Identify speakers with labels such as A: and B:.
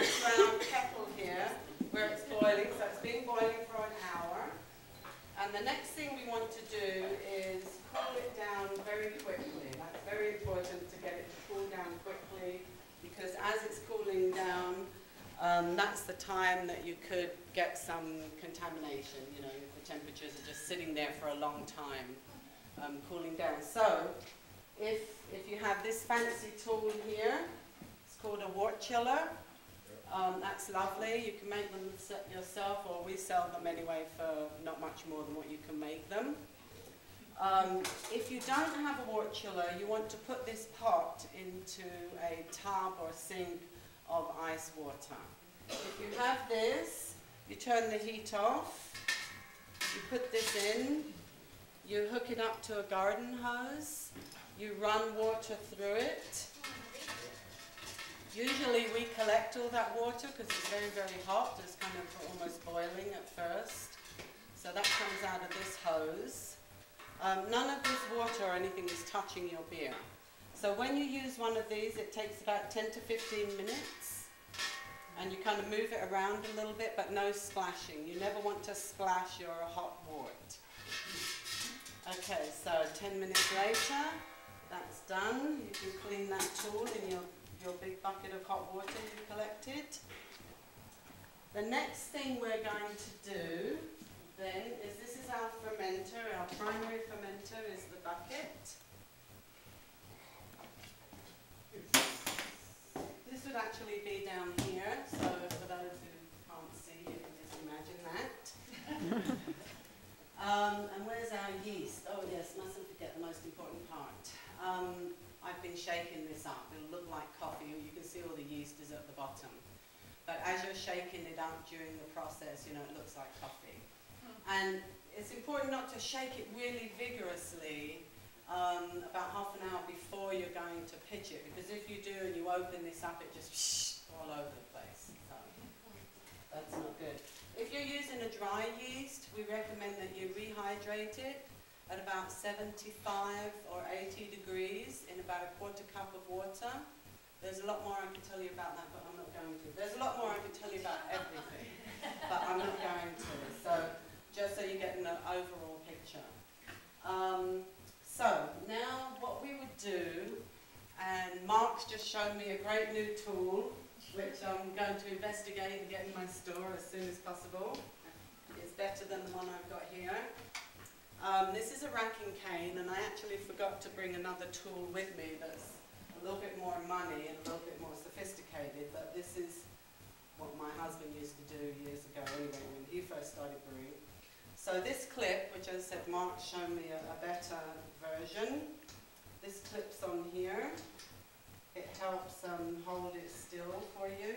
A: to our kettle here where it's boiling. So it's been boiling for an hour. And the next thing we want to do is cool it down very quickly. That's very important to get it to cool down quickly, because as it's cooling down, that's the time that you could get some contamination. You know, the temperatures are just sitting there for a long time, cooling down. So if you have this fancy tool here, it's called a wort chiller. That's lovely. You can make them yourself, or we sell them anyway for not much more than what you can make them. If you don't have a wort chiller, you want to put this pot into a tub or sink of ice water. If you have this, you turn the heat off, you put this in, you hook it up to a garden hose, you run water through it. Usually we collect all that water because it's very, very hot. It's kind of almost boiling at first. So that comes out of this hose. None of this water or anything is touching your beer. So when you use one of these, it takes about 10 to 15 minutes. And you kind of move it around a little bit, but no splashing. You never want to splash your hot wort. Okay, so 10 minutes later, that's done. You can clean that tool in your big bucket of hot water you collected. The next thing we're going to do then is, this is our fermenter. Our primary fermenter is the bucket. This would actually be down here, so for those who can't see, you can just imagine that. And where's our yeast? Oh yes, mustn't forget the most important part. I've been shaking this up. It'll look like coffee. You can see all the yeast is at the bottom. But as you're shaking it up during the process, you know, it looks like coffee. And it's important not to shake it really vigorously about half an hour before you're going to pitch it, because if you do and you open this up, it just all over the place. So that's not good. If you're using a dry yeast, we recommend that you rehydrate it at about 75 or 80 degrees in about a quarter cup of water. There's a lot more I can tell you about that, but I'm not going to. There's a lot more I can tell you about everything, but I'm not going to. So just so you get an overall picture. So now what we would do, and Mark's just shown me a great new tool, which I'm going to investigate and get in my store as soon as possible. It's better than the one I've got here. This is a racking cane, and I actually forgot to bring another tool with me that's a little bit more money and a little bit more sophisticated, but this is what my husband used to do years ago anyway when he first started brewing. So this clip, which as I said, Mark's shown me a better version. This clips on here. It helps hold it still for you.